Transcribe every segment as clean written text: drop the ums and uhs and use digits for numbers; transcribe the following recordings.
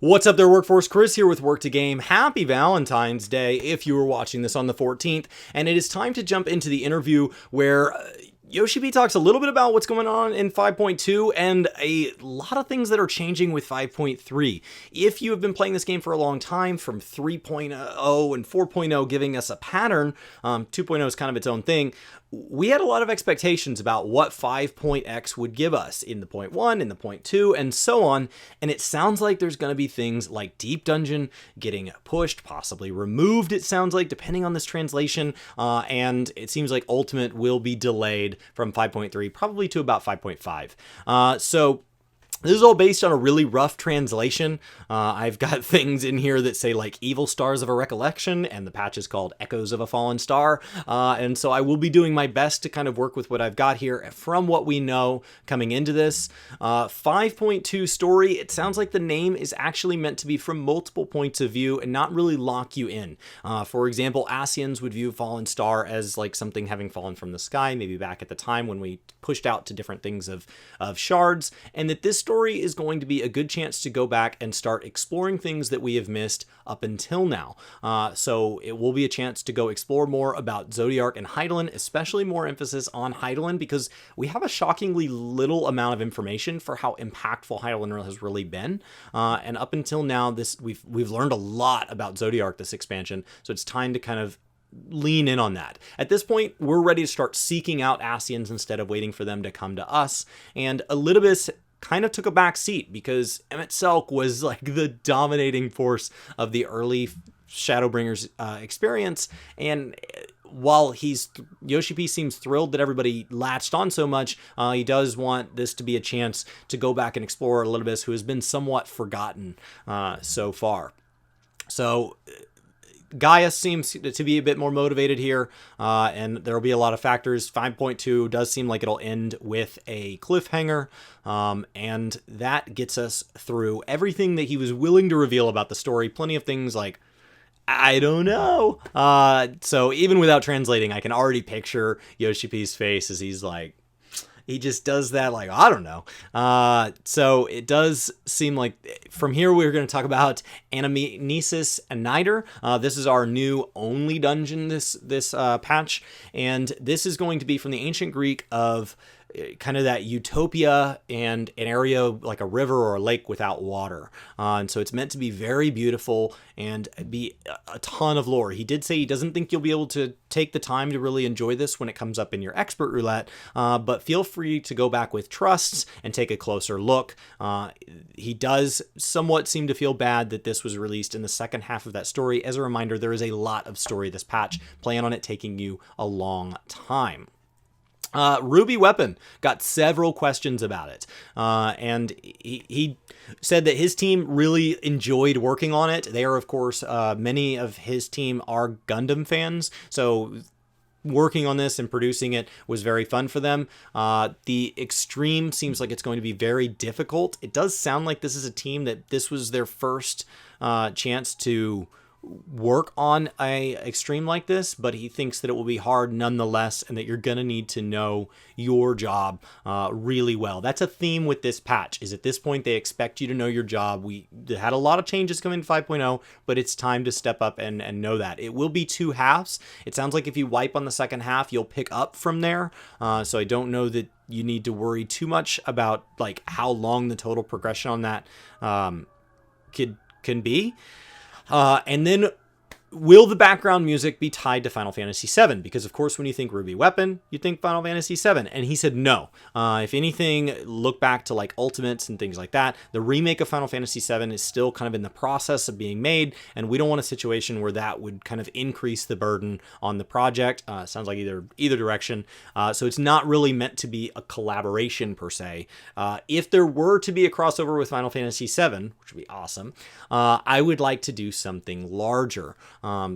What's up there, Workforce? Chris here with Work to Game. Happy Valentine's Day if you were watching this on the 14th. And it is time to jump into the interview where Yoshi P talks a little bit about what's going on in 5.2 and a lot of things that are changing with 5.3. If you have been playing this game for a long time, from 3.0 and 4.0 giving us a pattern, 2.0 is kind of its own thing. We had a lot of expectations about what 5.x would give us in the point 1, in the point 2, and so on, and it sounds like there's going to be things like Deep Dungeon getting pushed, possibly removed, it sounds like, depending on this translation, and it seems like Ultimate will be delayed from 5.3, probably to about 5.5. So this is all based on a really rough translation. I've got things in here that say like Evil Stars of a Recollection, and the patch is called Echoes of a Fallen Star. And so I will be doing my best to kind of work with what I've got here from what we know coming into this. 5.2 story, it sounds like the name is actually meant to be from multiple points of view and not really lock you in. For example, Asians would view Fallen Star as like something having fallen from the sky, maybe back at the time when we pushed out to different things of shards, and that this story is going to be a good chance to go back and start exploring things that we have missed up until now. So it will be a chance to go explore more about Zodiark and Hydaelyn, especially more emphasis on Hydaelyn, because we have a shockingly little amount of information for how impactful Hydaelyn has really been. And up until now, we've learned a lot about Zodiark this expansion, so it's time to kind of lean in on that. At this point, we're ready to start seeking out Asians instead of waiting for them to come to us. And Elidibus kind of took a back seat because Emmett Selk was like the dominating force of the early Shadowbringers experience. And while Yoshi P seems thrilled that everybody latched on so much, he does want this to be a chance to go back and explore Elidibus, who has been somewhat forgotten so far. So Gaia seems to be a bit more motivated here, and there will be a lot of factors. 5.2 does seem like it'll end with a cliffhanger, and that gets us through everything that he was willing to reveal about the story. Plenty of things like, I don't know. So even without translating, I can already picture Yoshi P's face as he's like, he just does that like, I don't know. So it does seem like from here we're going to talk about Anamnesis and Nider. This is our new only dungeon this patch, and this is going to be from the ancient Greek of kind of that utopia and an area like a river or a lake without water. And so it's meant to be very beautiful and be a ton of lore. He did say he doesn't think you'll be able to take the time to really enjoy this when it comes up in your expert roulette, but feel free to go back with trusts and take a closer look. He does somewhat seem to feel bad that this was released in the second half of that story. As a reminder, there is a lot of story this patch. Plan on it taking you a long time. Ruby Weapon got several questions about it, and he said that his team really enjoyed working on it. They are, of course, many of his team are Gundam fans, so working on this and producing it was very fun for them. The Extreme seems like it's going to be very difficult. It does sound like this is a team that this was their first chance to work on a extreme like this, but he thinks that it will be hard nonetheless, and that you're gonna need to know your job really well. That's a theme with this patch, is at this point they expect you to know your job. We had a lot of changes coming to 5.0, but it's time to step up and know that. It will be 2 halves. It sounds like if you wipe on the second half, you'll pick up from there. So I don't know that you need to worry too much about like how long the total progression on that can be. And then, will the background music be tied to Final Fantasy VII? Because, of course, when you think Ruby Weapon, you think Final Fantasy VII. And he said no. If anything, look back to, like, Ultimates and things like that. The remake of Final Fantasy VII is still kind of in the process of being made, and we don't want a situation where that would kind of increase the burden on the project. Sounds like either direction. So it's not really meant to be a collaboration, per se. If there were to be a crossover with Final Fantasy VII, which would be awesome, I would like to do something larger.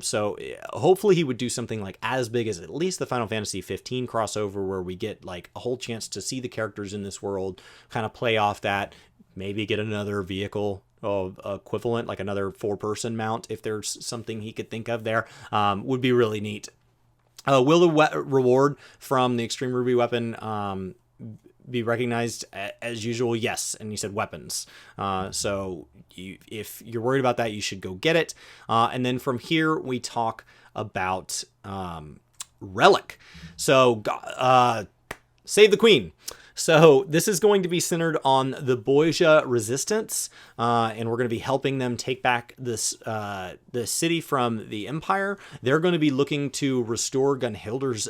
So hopefully he would do something like as big as at least the Final Fantasy XV crossover, where we get like a whole chance to see the characters in this world, kind of play off that, maybe get another vehicle equivalent, like another 4-person mount, if there's something he could think of there, would be really neat. Will the reward from the Extreme Ruby Weapon be recognized as usual? Yes. And you said weapons. So if you're worried about that, you should go get it. And then from here, we talk about Relic. So save the queen. So this is going to be centered on the Boisia resistance, and we're going to be helping them take back this the city from the Empire. They're going to be looking to restore Gunhilder's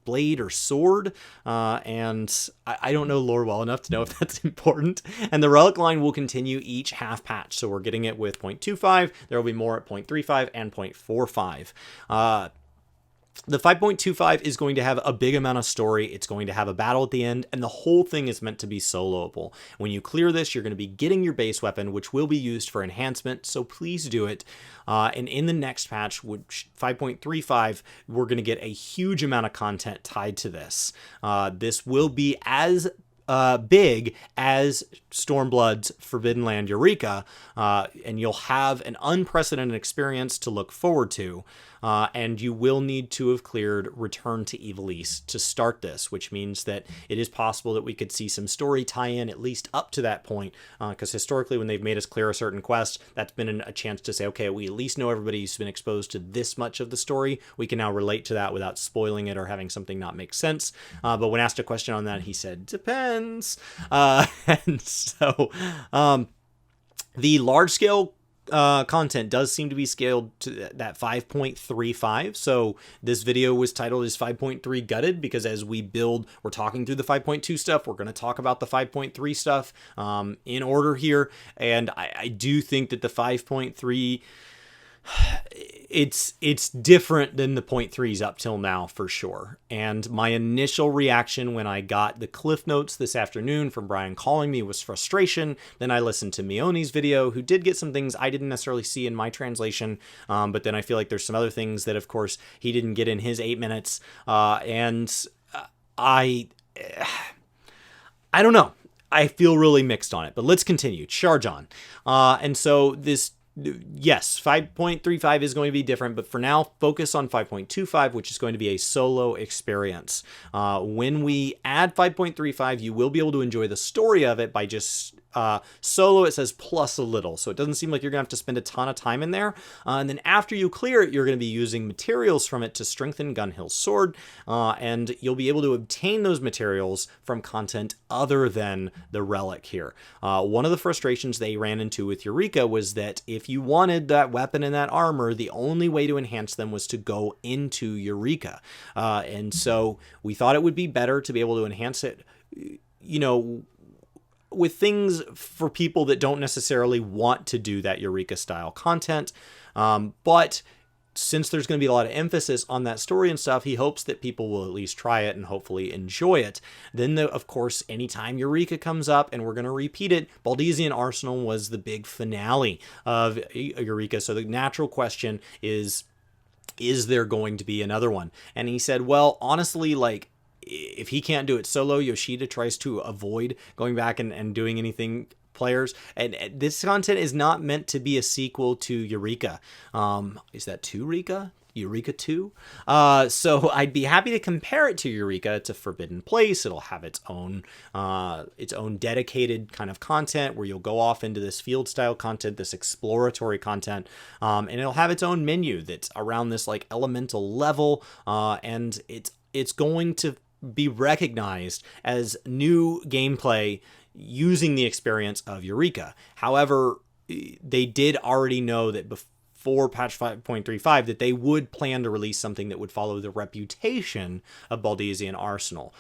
blade or sword, and I don't know lore well enough to know if that's important. And the relic line will continue each half patch, so we're getting it with 0.25. There will be more at 0.35 and 0.45. The 5.25 is going to have a big amount of story. It's going to have a battle at the end, and the whole thing is meant to be soloable. When you clear this, you're going to be getting your base weapon, which will be used for enhancement, so please do it. And in the next patch, which 5.35, we're going to get a huge amount of content tied to this. This will be as big as Stormblood's Forbidden Land Eureka, and you'll have an unprecedented experience to look forward to. And you will need to have cleared Return to Evil East to start this, which means that it is possible that we could see some story tie-in at least up to that point, because historically when they've made us clear a certain quest, that's been a chance to say, okay, we at least know everybody's been exposed to this much of the story. We can now relate to that without spoiling it or having something not make sense. But when asked a question on that, he said, depends. And so the large-scale content does seem to be scaled to that 5.35. So this video was titled as 5.3 Gutted, because as we build, we're talking through the 5.2 stuff. We're going to talk about the 5.3 stuff in order here. And I do think that the 5.3, it's different than the 0.3s up till now for sure. And my initial reaction when I got the cliff notes this afternoon from Brian calling me was frustration. Then I listened to Mioni's video, who did get some things I didn't necessarily see in my translation, but then I feel like there's some other things that of course he didn't get in his 8 minutes, and I don't know. I feel really mixed on it, but let's continue. Charge on. And so this, yes, 5.35 is going to be different, but for now, focus on 5.25, which is going to be a solo experience. When we add 5.35, you will be able to enjoy the story of it by just solo. It says plus a little, so it doesn't seem like you're gonna have to spend a ton of time in there. And then after you clear it, you're going to be using materials from it to strengthen Gunhill's sword, and you'll be able to obtain those materials from content other than the relic here. One of the frustrations they ran into with Eureka was that if you wanted that weapon and that armor, the only way to enhance them was to go into Eureka. And so we thought it would be better to be able to enhance it, you know, with things for people that don't necessarily want to do that Eureka style content. But since there's going to be a lot of emphasis on that story and stuff, he hopes that people will at least try it and hopefully enjoy it. Then, of course, anytime Eureka comes up, and we're going to repeat it, Baldesian Arsenal was the big finale of Eureka. So the natural question is there going to be another one? And he said, well, honestly, like, if he can't do it solo, Yoshida tries to avoid going back and doing anything players. And this content is not meant to be a sequel to Eureka. Is that 2-Reka? Eureka 2? So I'd be happy to compare it to Eureka. It's a forbidden place. It'll have its own dedicated kind of content where you'll go off into this field style content, this exploratory content, and it'll have its own menu that's around this like elemental level, and it's going to be recognized as new gameplay using the experience of Eureka. However, they did already know that before patch 5.35 that they would plan to release something that would follow the reputation of Baldesian Arsenal.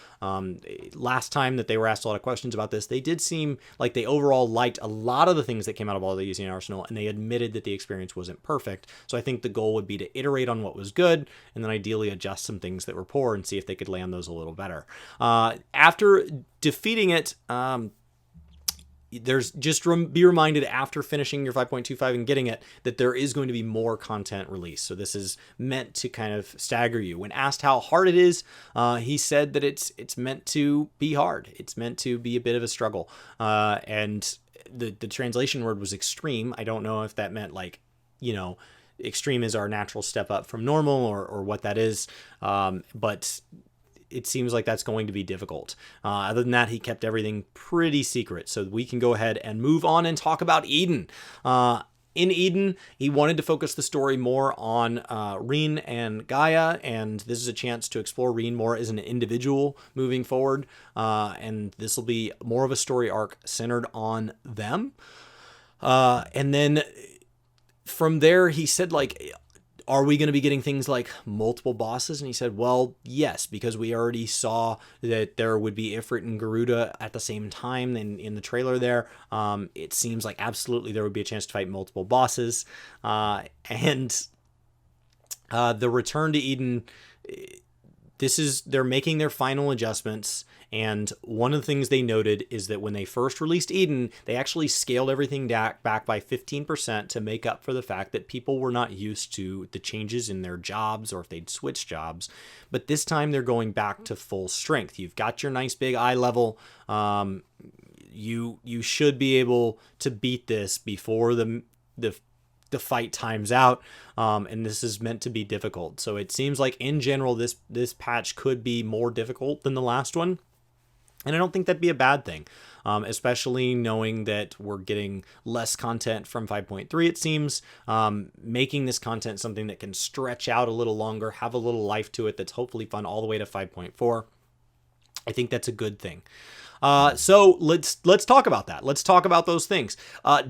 Last time that they were asked a lot of questions about this, they did seem like they overall liked a lot of the things that came out of Baldesian Arsenal, and they admitted that the experience wasn't perfect. So I think the goal would be to iterate on what was good, and then ideally adjust some things that were poor and see if they could land those a little better. After defeating it, there's just be reminded after finishing your 5.25 and getting it that there is going to be more content released. So this is meant to kind of stagger you. When asked how hard it is, he said that it's meant to be hard. It's meant to be a bit of a struggle. And the translation word was extreme. I don't know if that meant like, you know, extreme is our natural step up from normal or what that is. But it seems like that's going to be difficult. Other than that, he kept everything pretty secret. So we can go ahead and move on and talk about Eden. In Eden, he wanted to focus the story more on Reen and Gaia, and this is a chance to explore Reen more as an individual moving forward, and this will be more of a story arc centered on them. And then from there, he said, like, are we going to be getting things like multiple bosses? And he said, well, yes, because we already saw that there would be Ifrit and Garuda at the same time in the trailer there. It seems like absolutely there would be a chance to fight multiple bosses. And the Return to Eden, they're making their final adjustments. And one of the things they noted is that when they first released Eden, they actually scaled everything back by 15% to make up for the fact that people were not used to the changes in their jobs or if they'd switch jobs. But this time they're going back to full strength. You've got your nice big eye level. You should be able to beat this before the fight times out, and this is meant to be difficult. So it seems like in general this patch could be more difficult than the last one. And I don't think that'd be a bad thing, especially knowing that we're getting less content from 5.3, it seems. Making this content something that can stretch out a little longer, have a little life to it that's hopefully fun all the way to 5.4. I think that's a good thing. So let's talk about that. Let's talk about those things.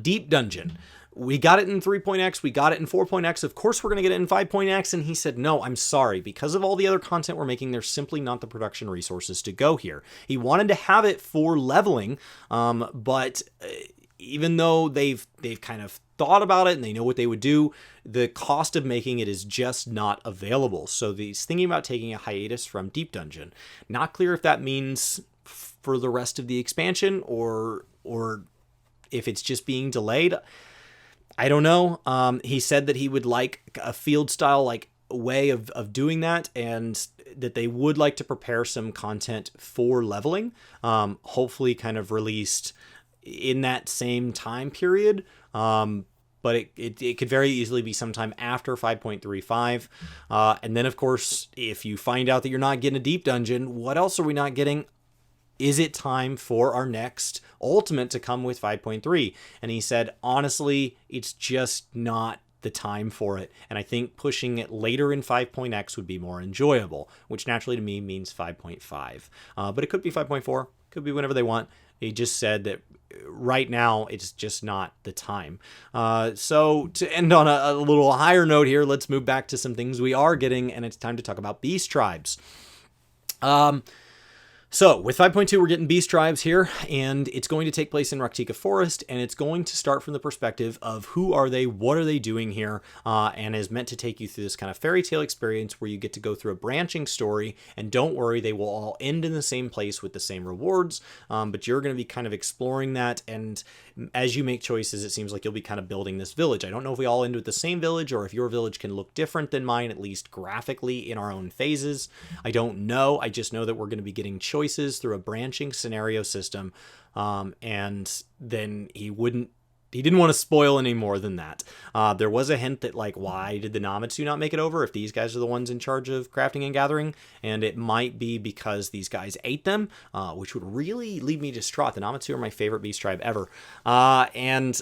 Deep Dungeon. We got it in 3.x, we got it in 4.x, of course we're going to get it in 5.x, and he said, no, I'm sorry, because of all the other content we're making, there's simply not the production resources to go here. He wanted to have it for leveling, but even though they've kind of thought about it and they know what they would do, the cost of making it is just not available. So he's thinking about taking a hiatus from Deep Dungeon. Not clear if that means for the rest of the expansion or if it's just being delayed. I don't know. He said that he would like a field style like way of doing that, and that they would like to prepare some content for leveling, hopefully kind of released in that same time period. But it could very easily be sometime after 5.35. And then, of course, if you find out that you're not getting a Deep Dungeon, what else are we not getting? Is it time for our next Ultimate to come with 5.3? And he said, honestly, it's just not the time for it. And I think pushing it later in 5.x would be more enjoyable, which naturally to me means 5.5. But it could be 5.4, could be whenever they want. He just said that right now it's just not the time. So to end on a little higher note here, let's move back to some things we are getting, and it's time to talk about Beast Tribes. So with 5.2, we're getting Beast Tribes here, and it's going to take place in Raktika Forest, and it's going to start from the perspective of who are they, what are they doing here, and is meant to take you through this kind of fairy tale experience where you get to go through a branching story, and don't worry, they will all end in the same place with the same rewards, but you're going to be kind of exploring that, and as you make choices, it seems like you'll be kind of building this village. I don't know if we all end with the same village, or if your village can look different than mine, at least graphically in our own phases. I don't know. I just know that we're going to be getting choices through a branching scenario system, and then he didn't want to spoil any more than that. There was a hint that, like, why did the Namatsu not make it over if these guys are the ones in charge of crafting and gathering? And it might be because these guys ate them, which would really leave me distraught. The Namatsu are my favorite beast tribe ever. And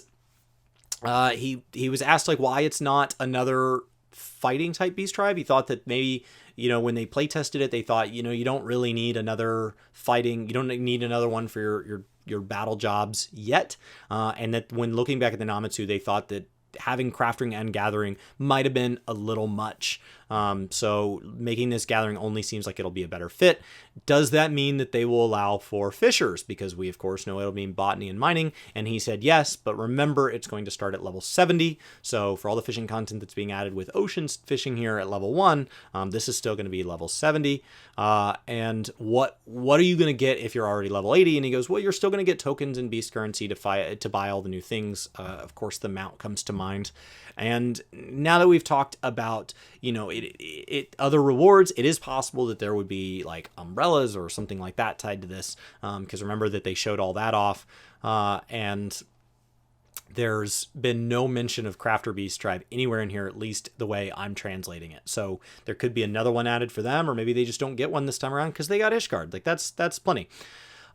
he was asked, like, why it's not another fighting type beast tribe. He thought that maybe, when they play tested it, they thought, you don't really need another fighting. You don't need another one for your battle jobs yet. And that when looking back at the Namatsu, they thought that having crafting and gathering might have been a little much. So making this gathering only seems like it'll be a better fit. Does that mean that they will allow for fishers? Because we, of course, know it'll mean botany and mining. And he said yes, but remember, it's going to start at level 70. So for all the fishing content that's being added with ocean fishing here at level 1, this is still going to be level 70. And what are you going to get if you're already level 80? And he goes, well, you're still going to get tokens and beast currency to buy all the new things. Of course, the mount comes to mind. And now that we've talked about, other rewards, it is possible that there would be like umbrellas or something like that tied to this. Because remember that they showed all that off. And There's been no mention of Crafter Beast Tribe anywhere in here, at least the way I'm translating it. So there could be another one added for them, or maybe they just don't get one this time around because they got Ishgard. Like that's plenty.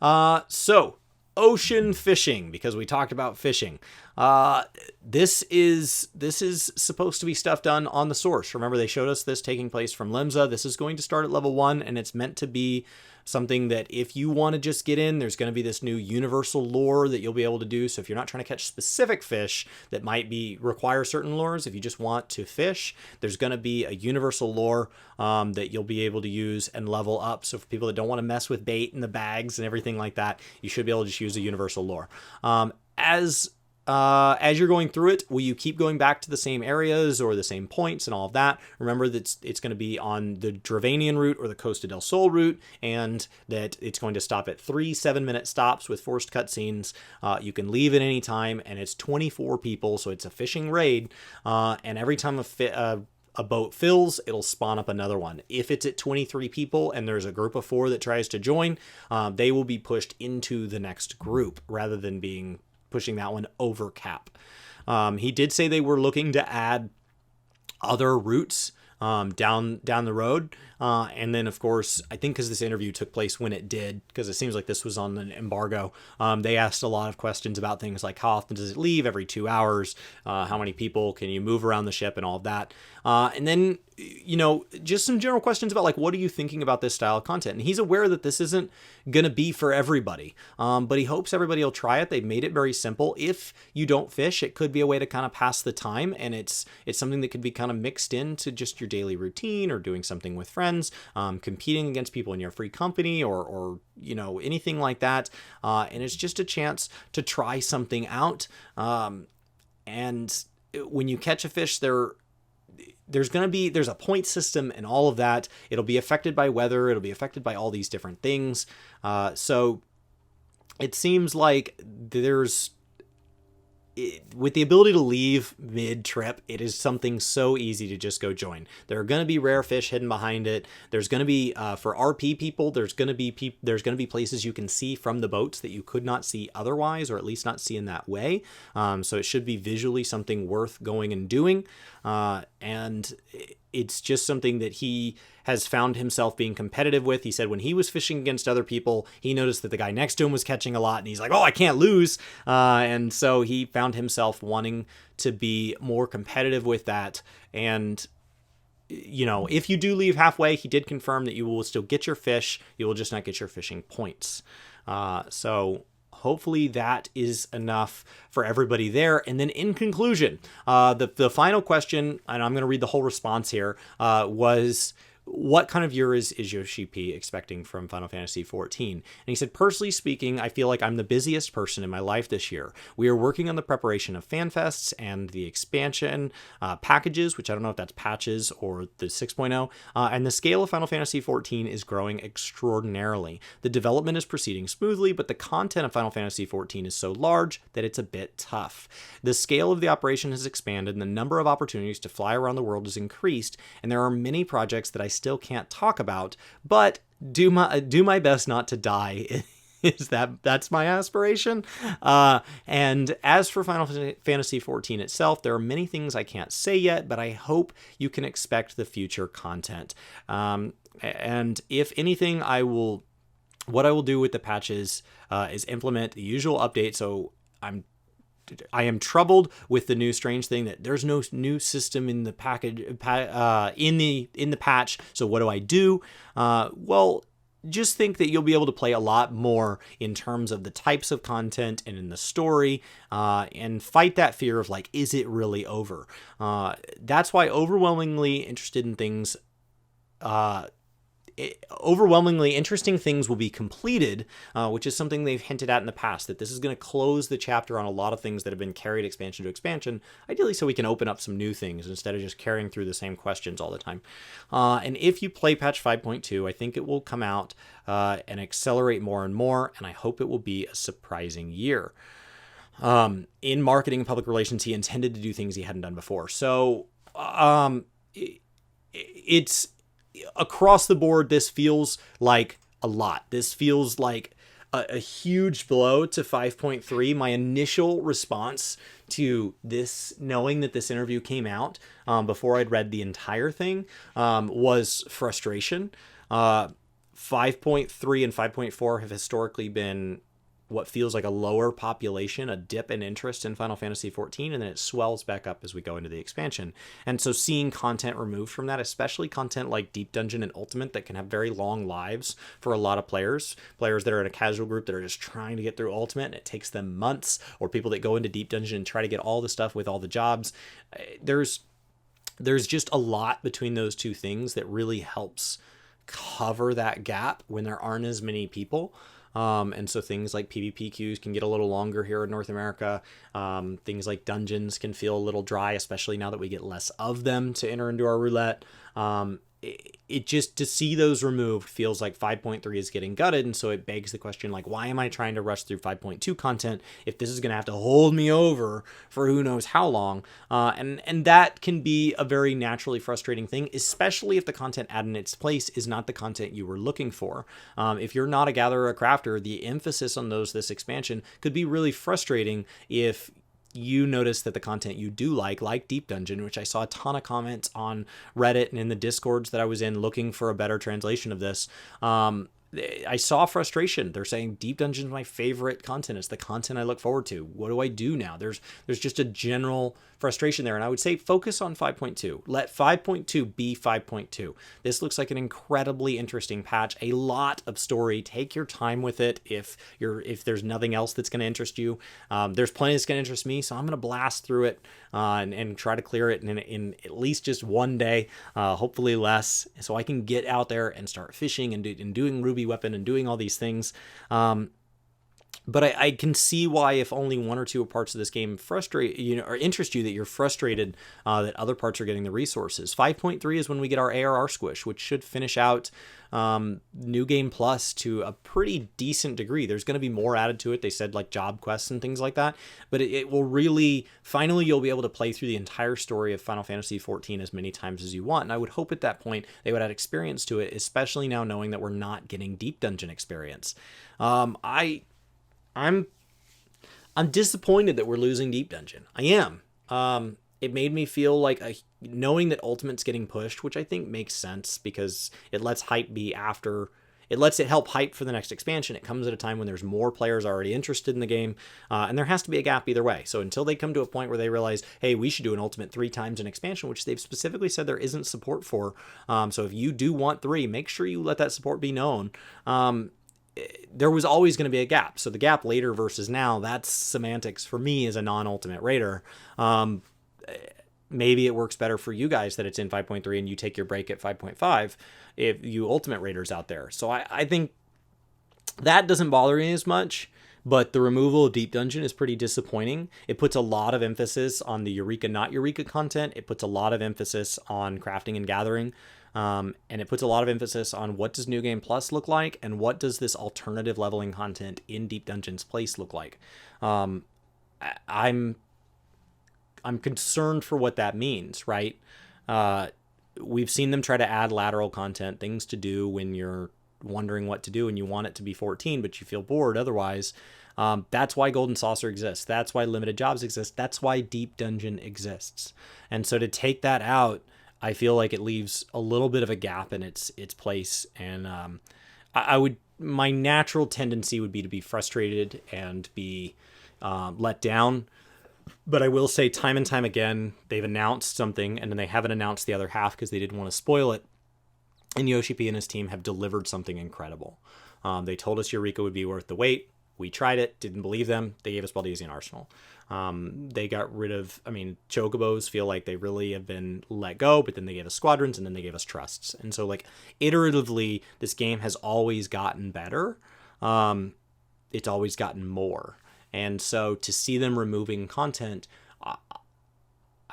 So ocean fishing, because we talked about fishing. This is supposed to be stuff done on the source. Remember, they showed us this taking place from Limsa. This is going to start at level 1, and it's meant to be something that if you want to just get in, there's going to be this new universal lure that you'll be able to do. So if you're not trying to catch specific fish that might require certain lures, if you just want to fish, there's going to be a universal lure that you'll be able to use and level up. So for people that don't want to mess with bait and the bags and everything like that, you should be able to just use a universal lure. As you're going through it, will you keep going back to the same areas or the same points and all of that? Remember that it's going to be on the Dravanian route or the Costa del Sol route, and that it's going to stop at 3 7-minute stops with forced cutscenes. You can leave at any time, and it's 24 people, so it's a fishing raid. And every time a boat fills, it'll spawn up another one. If it's at 23 people and there's a group of 4 that tries to join, they will be pushed into the next group rather than pushing that one over cap. He did say they were looking to add other routes down the road. And then, of course, I think because this interview took place when it did, because it seems like this was on an embargo, they asked a lot of questions about things like how often does it leave? Every 2 hours? How many people can you move around the ship and all of that? And then, just some general questions about, like, what are you thinking about this style of content? And he's aware that this isn't going to be for everybody, but he hopes everybody will try it. They've made it very simple. If you don't fish, it could be a way to kind of pass the time, and it's something that could be kind of mixed into just your daily routine or doing something with friends, competing against people in your free company or anything like that. And it's just a chance to try something out. And when you catch a fish, there's a point system and all of that. It'll be affected by weather. It'll be affected by all these different things. So it seems like with the ability to leave mid-trip, it is something so easy to just go join. There are going to be rare fish hidden behind it. There's going to be, for RP people, there's going to be places you can see from the boats that you could not see otherwise, or at least not see in that way. So it should be visually something worth going and doing. And it's just something that he has found himself being competitive with. He said when he was fishing against other people, he noticed that the guy next to him was catching a lot, and he's like, oh, I can't lose. And so he found himself wanting to be more competitive with that. And, if you do leave halfway, he did confirm that you will still get your fish. You will just not get your fishing points. So hopefully that is enough for everybody there. And then in conclusion, the final question, and I'm going to read the whole response here, was, what kind of year is Yoshi P expecting from Final Fantasy XIV? And he said, personally speaking, I feel like I'm the busiest person in my life this year. We are working on the preparation of FanFests and the expansion packages, which I don't know if that's patches or the 6.0, and the scale of Final Fantasy XIV is growing extraordinarily. The development is proceeding smoothly, but the content of Final Fantasy XIV is so large that it's a bit tough. The scale of the operation has expanded, and the number of opportunities to fly around the world has increased, and there are many projects that I still can't talk about, but do my best not to die. That's my aspiration. And as for Final Fantasy XIV itself, there are many things I can't say yet, but I hope you can expect the future content. And if anything, what I will do with the patches is implement the usual update. So I am troubled with the new strange thing that there's no new system in the package in the patch. So what do? Well, just think that you'll be able to play a lot more in terms of the types of content and in the story, and fight that fear of, like, is it really over? That's why overwhelmingly interesting things will be completed, which is something they've hinted at in the past, that this is going to close the chapter on a lot of things that have been carried expansion to expansion, ideally so we can open up some new things instead of just carrying through the same questions all the time. And if you play patch 5.2, I think it will come out and accelerate more and more, and I hope it will be a surprising year. In marketing and public relations, he intended to do things he hadn't done before. So it's across the board, this feels like a lot. This feels like a huge blow to 5.3. My initial response to this, knowing that this interview came out before I'd read the entire thing, was frustration. 5.3 and 5.4 have historically been what feels like a lower population, a dip in interest in Final Fantasy XIV, and then it swells back up as we go into the expansion. And so seeing content removed from that, especially content like Deep Dungeon and Ultimate that can have very long lives for a lot of players that are in a casual group that are just trying to get through Ultimate and it takes them months, or people that go into Deep Dungeon and try to get all the stuff with all the jobs. There's just a lot between those two things that really helps cover that gap when there aren't as many people. And so things like PvP queues can get a little longer here in North America. Things like dungeons can feel a little dry, especially now that we get less of them to enter into our roulette. It just, to see those removed feels like 5.3 is getting gutted. And so it begs the question, like, why am I trying to rush through 5.2 content if this is going to have to hold me over for who knows how long? And that can be a very naturally frustrating thing, especially if the content added in its place is not the content you were looking for. If you're not a gatherer or crafter, the emphasis on this expansion could be really frustrating if you notice that the content you do like Deep Dungeon, which I saw a ton of comments on Reddit and in the Discords that I was in looking for a better translation of this. I saw frustration. They're saying Deep Dungeon is my favorite content. It's the content I look forward to. What do I do now? There's just a general frustration there. And I would say focus on 5.2. Let 5.2 be 5.2. This looks like an incredibly interesting patch. A lot of story. Take your time with it. If there's nothing else that's going to interest you, there's plenty that's going to interest me. So I'm going to blast through it and try to clear it in at least just one day, hopefully less, so I can get out there and start fishing and doing Ruby Weapon and doing all these things. But I can see why, if only one or two parts of this game frustrate you, or interest you, that you're frustrated that other parts are getting the resources. 5.3 is when we get our ARR squish, which should finish out New Game Plus to a pretty decent degree. There's going to be more added to it. They said like job quests and things like that, but it will really, finally, you'll be able to play through the entire story of Final Fantasy XIV as many times as you want. And I would hope at that point they would add experience to it, especially now knowing that we're not getting Deep Dungeon experience. I'm disappointed that we're losing Deep Dungeon. I am. It made me feel like knowing that Ultimate's getting pushed, which I think makes sense because it lets hype be after. It lets it help hype for the next expansion. It comes at a time when there's more players already interested in the game, and there has to be a gap either way. So until they come to a point where they realize, hey, we should do an Ultimate 3 times an expansion, which they've specifically said there isn't support for. So if you do want 3, make sure you let that support be known. There was always going to be a gap. So the gap later versus now, that's semantics for me as a non-Ultimate Raider. Maybe it works better for you guys that it's in 5.3 and you take your break at 5.5 if you Ultimate Raiders out there. So I think that doesn't bother me as much, but the removal of Deep Dungeon is pretty disappointing. It puts a lot of emphasis on the Eureka, not Eureka content. It puts a lot of emphasis on crafting and gathering. And it puts a lot of emphasis on what does New Game Plus look like and what does this alternative leveling content in Deep Dungeon's place look like. I'm concerned for what that means, right? We've seen them try to add lateral content, things to do when you're wondering what to do and you want it to be 14, but you feel bored otherwise. That's why Golden Saucer exists. That's why limited jobs exist. That's why Deep Dungeon exists. And so to take that out, I feel like it leaves a little bit of a gap in its place. And my natural tendency would be to be frustrated and be let down. But I will say time and time again, they've announced something and then they haven't announced the other half because they didn't want to spoil it. And Yoshi P and his team have delivered something incredible. They told us Eureka would be worth the wait. We tried it, didn't believe them. They gave us Baldesian Arsenal. They got rid of, Chocobos feel like they really have been let go, but then they gave us Squadrons and then they gave us Trusts. And so like iteratively, this game has always gotten better. It's always gotten more. And so to see them removing content,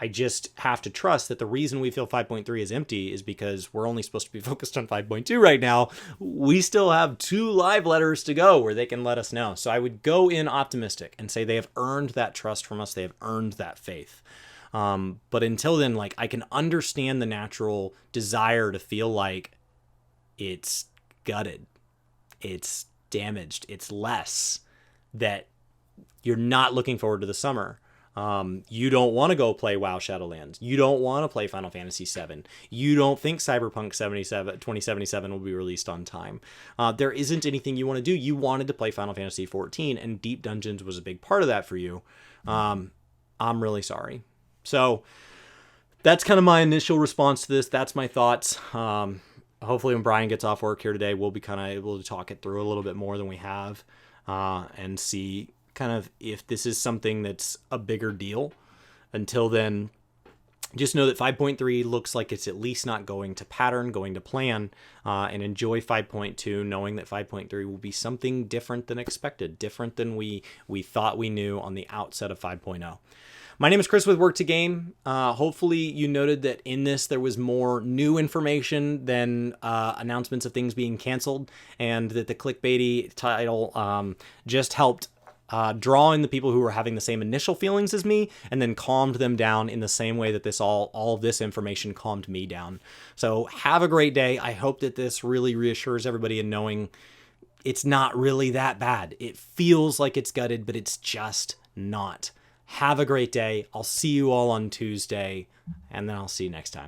I just have to trust that the reason we feel 5.3 is empty is because we're only supposed to be focused on 5.2 right now. We still have 2 live letters to go where they can let us know. So I would go in optimistic and say they have earned that trust from us. They have earned that faith. But until then, like, I can understand the natural desire to feel like it's gutted. It's damaged. It's less that you're not looking forward to the summer. You don't want to go play WoW Shadowlands. You don't want to play Final Fantasy VII. You don't think Cyberpunk 2077 will be released on time. There isn't anything you want to do. You wanted to play Final Fantasy XIV, and Deep Dungeons was a big part of that for you. I'm really sorry. So that's kind of my initial response to this. That's my thoughts. Hopefully when Brian gets off work here today, we'll be kind of able to talk it through a little bit more than we have, and see kind of if this is something that's a bigger deal. Until then, just know that 5.3 looks like it's at least not going to pattern, going to plan, and enjoy 5.2, knowing that 5.3 will be something different than expected, different than we thought we knew on the outset of 5.0. My name is Chris with Work to Game. Hopefully you noted that in this there was more new information than announcements of things being canceled, and that the clickbaity title just helped draw in the people who were having the same initial feelings as me, and then calmed them down in the same way that all of this information calmed me down. So have a great day. I hope that this really reassures everybody in knowing it's not really that bad. It feels like it's gutted, but it's just not. Have a great day. I'll see you all on Tuesday, and then I'll see you next time.